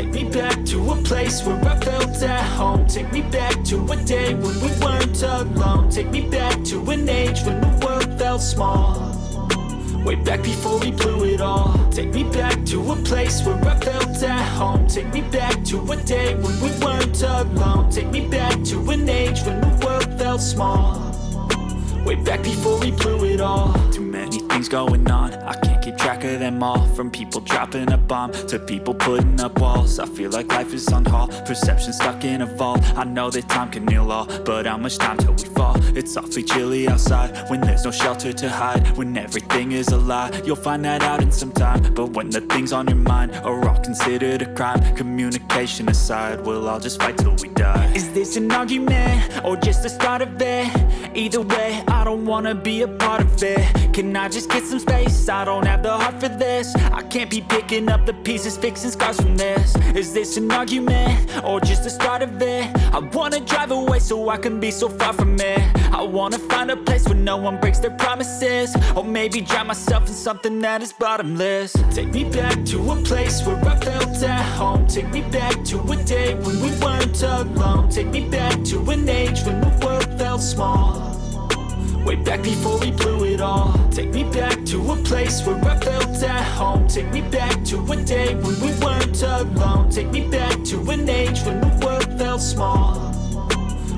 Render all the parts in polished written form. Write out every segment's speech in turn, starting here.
Take me back to a place where I felt at home. Take me back to a day when we weren't alone. Take me back to an age when the world felt small. Way back before we blew it all. Take me back to a place where I felt at home. Take me back to a day when we weren't alone. Take me back to an age when the world felt small. Way back before we blew it all. Too many things going on, I can't keep track of them all. From people dropping a bomb to people putting up walls. I feel like life is on hold, perception stuck in a vault. I know that time can heal all, but how much time till we fall? It's awfully chilly outside when there's no shelter to hide. When everything is a lie, you'll find that out in some time. But when the things on your mind are all considered a crime, communication aside, we'll all just fight till we die. Is this an argument or just the start of it? Either way, I don't wanna be a part of it. Can I just get some space? I don't have the heart for this. I can't be picking up the pieces, fixing scars from this. Is this an argument or just the start of it? I wanna drive away so I can be so far from it. I wanna find a place where no one breaks their promises. Or maybe drown myself in something that is bottomless. Take me back to a place where I felt at home. Take me back to a day when we weren't alone. Take me back to an age when the world felt small. Way back before we blew it all. Take me back to a place where I felt at home. Take me back to a day when we weren't alone. Take me back to an age when the world felt small.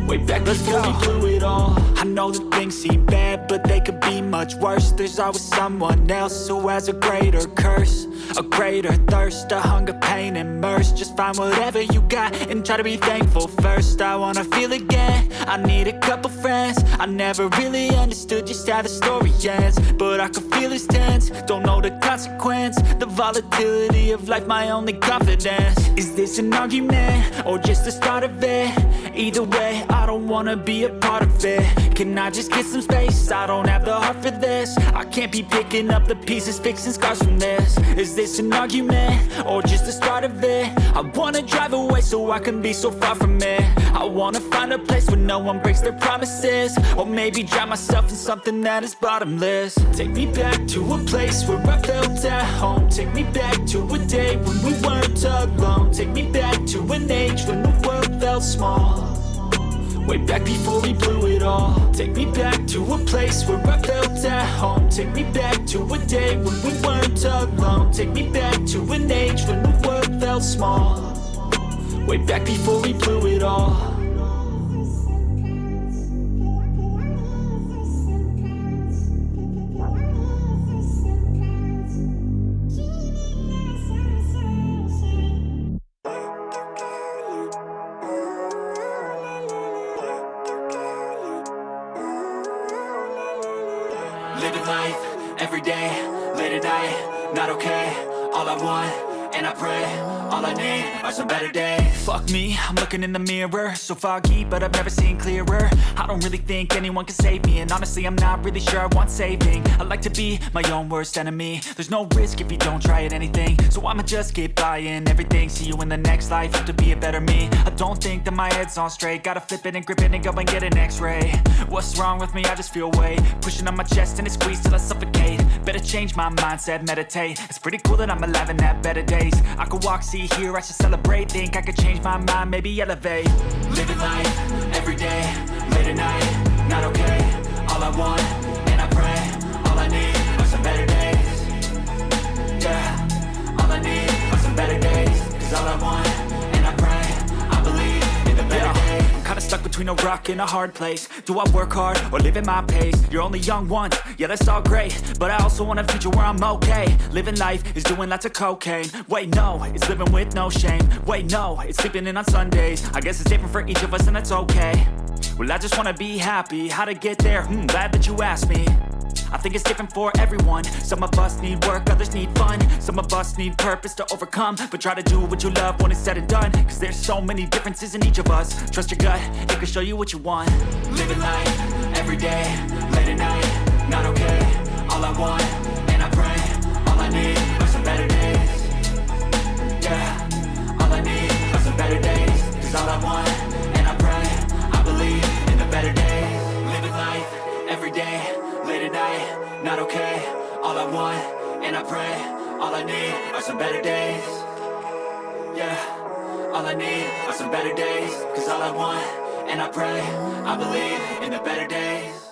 Way back before we blew it all. I know that things seem bad, but they could be much worse. There's always someone else who has a greater curse, a greater thirst, a hunger, pain, and mercy. Just find whatever you got and try to be thankful first. I wanna feel again, I need a couple friends. I never really understood just how the story ends, but I can feel it's tense, don't know the consequence. The volatility of life, my only confidence. Is this an argument or just the start of it? Either way, I don't wanna be a part of it. Can I just get some space? I don't have the heart for this. I can't be picking up the pieces, fixing scars from this. Is this an argument or just the start of it? I wanna drive away so I can be so far from it. I wanna find a place where no one breaks their promises. Or maybe drown myself in something that is bottomless. Take me back to a place where I felt at home. Take me back to a day when we weren't alone. Take me back to an age when the world felt small. Way back before we blew it all. Take me back to a place where I felt at home. Take me back to a day when we weren't alone. Take me back to an age when the world felt small. Way back before we blew it all. Living life, every day, late at night, not okay. All I want, and I pray, all I need are some better days. Fuck me, I'm looking in the mirror, so foggy, but I've never seen clearer. I don't really think anyone can save me, and honestly I'm not really sure I want saving. I like to be my own worst enemy. There's no risk if you don't try at anything, so I'ma just keep buying everything. See you in the next life, have to be a better me. I don't think that my head's on straight, gotta flip it and grip it and go and get an x-ray. What's wrong with me? I just feel weight pushing on my chest and it squeezes till I suffocate. Better change my mindset, meditate. It's pretty cool that I'm alive and have better days. I could walk, see, hear, I should celebrate. Think I could change my mind, maybe elevate. Living life, every day, late at night, not okay. All I want, and I pray, all I need are some better days. Yeah, all I need are some better days. Cause all I want, and I pray, I believe in the better days. I'm kinda stuck between a rock and a hard place. Do I work hard or live at my pace? You're only young once, yeah that's all great, but I also want a future where I'm okay. Living life is doing lots of cocaine. Wait no, it's living with no shame. Wait no, it's sleeping in on Sundays. I guess it's different for each of us and that's okay. Well I just wanna be happy, how to get there? Glad that you asked me. I think it's different for everyone. Some of us need work, others need fun. Some of us need purpose to overcome. But try to do what you love when it's said and done. Cause there's so many differences in each of us. Trust your gut, it can show you what you want. Living life, every day, late at night, not okay. All I want, and I pray, all I need are some better days. Yeah, all I need are some better days. Cause all I want, and I pray, I believe in the better days. Living life, every day, late at night, not okay. All I want, and I pray, all I need are some better days. Yeah. better days. Cause all I want, and I pray, I believe in the better days.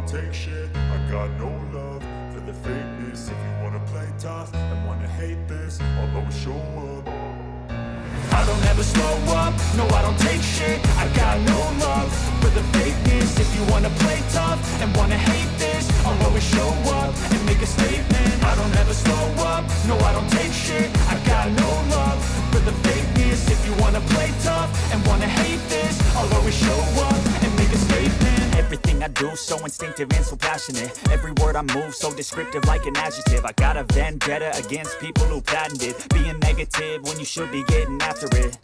don't take shit. I got no love for the fakeness. If you wanna play tough and wanna hate this, I'll always show up. I don't ever slow up, no I don't take shit. I got no love for the fakeness. If you wanna play tough and wanna hate this, I'll always show up and make a statement. I don't ever slow up, no I don't take shit. I got no love for the fakeness. If you wanna play tough and wanna hate this, I'll always show up and make a statement. Everything I do so instinctive and so passionate. Every word I move so descriptive like an adjective. I got a vendetta against people who patented being negative when you should be getting after it.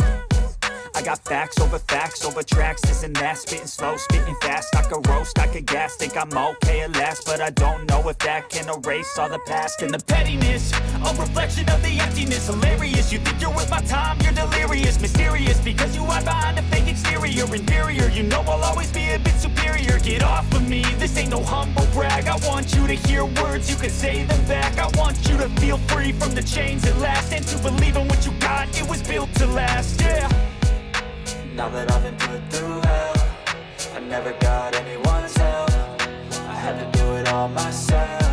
I got facts over tracks, this and that. Spitting slow, spitting fast. I could roast, I could gas. Think I'm okay at last, but I don't know if that can erase all the past. And the pettiness, a reflection of the emptiness. Hilarious, you think you're worth my time, you're delirious. Mysterious, because you hide behind a fake exterior. Inferior, you know I'll always be a bit superior. Get off of me, this ain't no humble brag. I want you to hear words, you can say them back. I want you to feel free from the chains at last, and to believe in what you got, it was built to last, yeah. Now that I've been put through hell, I never got anyone's help. I had to do it all myself.